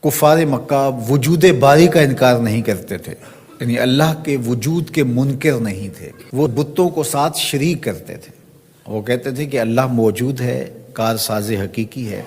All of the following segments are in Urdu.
کفار مکہ وجود باری کا انکار نہیں کرتے تھے، یعنی اللہ کے وجود کے منکر نہیں تھے، وہ بتوں کو ساتھ شریک کرتے تھے۔ وہ کہتے تھے کہ اللہ موجود ہے، کار ساز حقیقی ہے،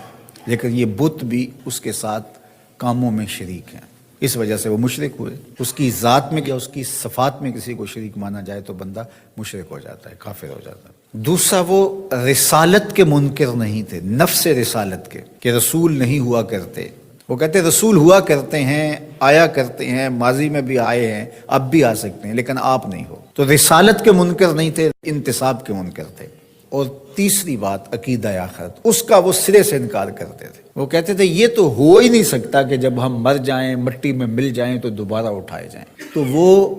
لیکن یہ بت بھی اس کے ساتھ کاموں میں شریک ہیں۔ اس وجہ سے وہ مشرک ہوئے۔ اس کی ذات میں یا اس کی صفات میں کسی کو شریک مانا جائے تو بندہ مشرک ہو جاتا ہے، کافر ہو جاتا ہے۔ دوسرا، وہ رسالت کے منکر نہیں تھے، نفس رسالت کے، کہ رسول نہیں ہوا کرتے۔ وہ کہتے رسول ہوا کرتے ہیں، آیا کرتے ہیں، ماضی میں بھی آئے ہیں، اب بھی آ سکتے ہیں، لیکن آپ نہیں ہو۔ تو رسالت کے منکر نہیں تھے، انتساب کے منکر تھے۔ اور تیسری بات، عقیدہ آخرت، اس کا وہ سرے سے انکار کرتے تھے۔ وہ کہتے تھے یہ تو ہو ہی نہیں سکتا کہ جب ہم مر جائیں، مٹی میں مل جائیں تو دوبارہ اٹھائے جائیں۔ تو وہ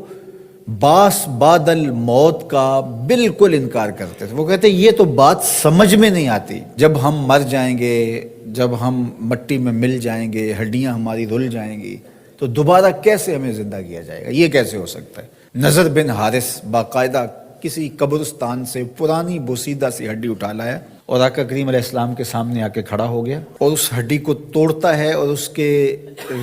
باس بعد الموت کا بالکل انکار کرتے تھے۔ وہ کہتے ہیں یہ تو بات سمجھ میں نہیں آتی، جب ہم مر جائیں گے، جب ہم مٹی میں مل جائیں گے، ہڈیاں ہماری رل جائیں گی، تو دوبارہ کیسے ہمیں زندہ کیا جائے گا؟ یہ کیسے ہو سکتا ہے؟ نضر بن حارث باقاعدہ کسی قبرستان سے پرانی بوسیدہ سی ہڈی اٹھا لایا اور آقا کریم علیہ السلام کے سامنے آ کے کھڑا ہو گیا، اور اس ہڈی کو توڑتا ہے اور اس کے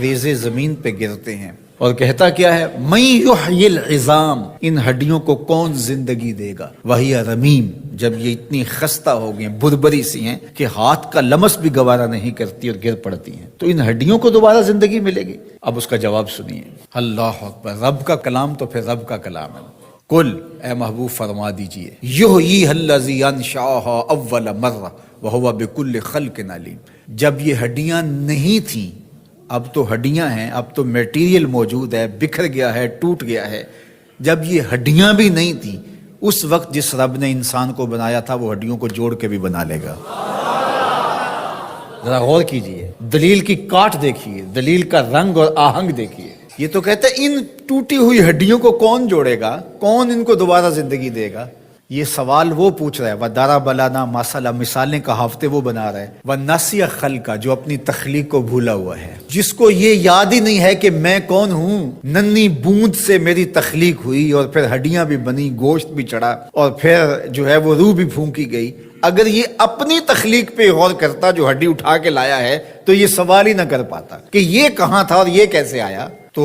ریزے زمین پہ گرتے ہیں، اور کہتا کیا ہے؟ من یحیی العظام، ان ہڈیوں کو کون زندگی دے گا؟ وہی رمیم، جب یہ اتنی خستہ ہو گئی ہیں، بربری سی ہیں کہ ہاتھ کا لمس بھی گوارا نہیں کرتی اور گر پڑتی ہیں، تو ان ہڈیوں کو دوبارہ زندگی ملے گی؟ اب اس کا جواب سنیے۔ اللہ اکبر، رب کا کلام تو پھر رب کا کلام ہے۔ کل، اے محبوب فرما دیجئے، یحییھا الذی انشأھا اول مرہ وہو بکل خلق علیم۔ جب یہ ہڈیاں نہیں تھیں، اب تو ہڈیاں ہیں، اب تو میٹیریل موجود ہے، بکھر گیا ہے، ٹوٹ گیا ہے۔ جب یہ ہڈیاں بھی نہیں تھیں، اس وقت جس رب نے انسان کو بنایا تھا وہ ہڈیوں کو جوڑ کے بھی بنا لے گا۔ ذرا غور کیجئے، دلیل کی کاٹ دیکھیے، دلیل کا رنگ اور آہنگ دیکھیے۔ یہ تو کہتے ہیں ان ٹوٹی ہوئی ہڈیوں کو کون جوڑے گا؟ کون ان کو دوبارہ زندگی دے گا؟ یہ سوال وہ پوچھ رہا ہے، وَضَرَبَ لَنَا مَثَلًا، مثالیں کہاوتیں وہ بنا رہا ہے، وَنَسِیَ خَلْقَ، جو اپنی تخلیق کو بھولا ہوا ہے، جس کو یہ یاد ہی نہیں ہے کہ میں کون ہوں۔ ننھی بوند سے میری تخلیق ہوئی، اور پھر ہڈیاں بھی بنی، گوشت بھی چڑھا، اور پھر جو ہے وہ روح بھی پھونکی گئی۔ اگر یہ اپنی تخلیق پہ غور کرتا جو ہڈی اٹھا کے لایا ہے، تو یہ سوال ہی نہ کر پاتا کہ یہ کہاں تھا اور یہ کیسے آیا۔ تو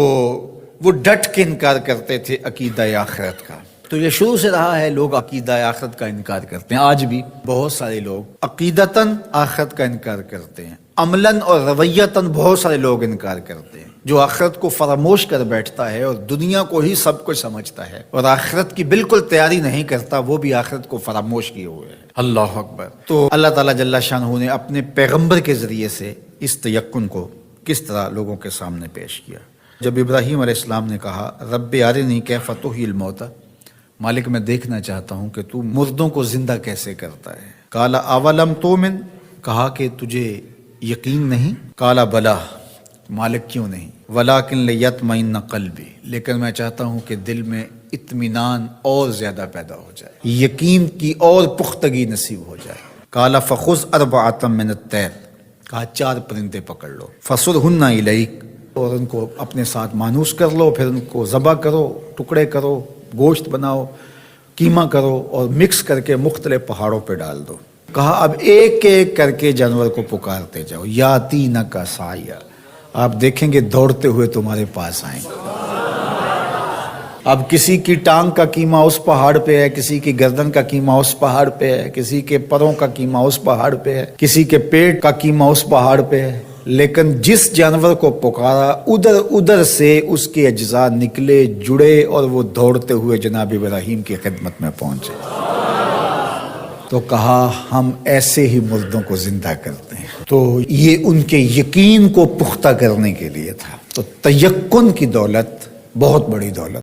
وہ ڈٹ کے انکار کرتے تھے عقیدہ آخرت کا۔ تو یہ شروع سے رہا ہے، لوگ عقیدہ آخرت کا انکار کرتے ہیں۔ آج بھی بہت سارے لوگ عقیدتاً آخرت کا انکار کرتے ہیں، عملاً اور رویتاً بہت سارے لوگ انکار کرتے ہیں۔ جو آخرت کو فراموش کر بیٹھتا ہے اور دنیا کو ہی سب کچھ سمجھتا ہے اور آخرت کی بالکل تیاری نہیں کرتا، وہ بھی آخرت کو فراموش کیے ہوئے ہے۔ اللہ اکبر۔ تو اللہ تعالیٰ جل شانہ نے اپنے پیغمبر کے ذریعے سے اس تیقن کو کس طرح لوگوں کے سامنے پیش کیا۔ جب ابراہیم علیہ السلام نے کہا رب ارنی کیف تحیی الموتیٰ، مالک میں دیکھنا چاہتا ہوں کہ تو مردوں کو زندہ کیسے کرتا ہے۔ قال اولم تؤمن، کہا کہ تجھے یقین نہیں؟ قال بلا، مالک کیوں نہیں؟ ولکن لیطمئن قلبی، لیکن میں چاہتا ہوں کہ دل میں اطمینان اور زیادہ پیدا ہو جائے، یقین کی اور پختگی نصیب ہو جائے۔ قال فخذ اربعۃ من الطیر، کہا 4 پرندے پکڑ لو، فصرہن الیک، اور ان کو اپنے ساتھ مانوس کر لو، پھر ان کو ذبح کرو، ٹکڑے کرو، گوشت بناؤ، قیمہ کرو، اور مکس کر کے مختلف پہاڑوں پہ ڈال دو۔ کہا اب ایک ایک کر کے جانور کو پکارتے جاؤ، یاتینک سعیا، آپ دیکھیں گے دوڑتے ہوئے تمہارے پاس آئیں گے۔ اب کسی کی ٹانگ کا قیمہ اس پہاڑ پہ ہے، کسی کی گردن کا قیمہ اس پہاڑ پہ ہے، کسی کے پروں کا قیمہ اس پہاڑ پہ ہے، کسی کے پیٹ کا قیمہ اس پہاڑ پہ ہے، لیکن جس جانور کو پکارا ادھر ادھر سے اس کے اجزاء نکلے، جڑے، اور وہ دوڑتے ہوئے جناب ابراہیم کی خدمت میں پہنچے۔ تو کہا ہم ایسے ہی مردوں کو زندہ کرتے ہیں۔ تو یہ ان کے یقین کو پختہ کرنے کے لیے تھا۔ تو تیقن کی دولت بہت بڑی دولت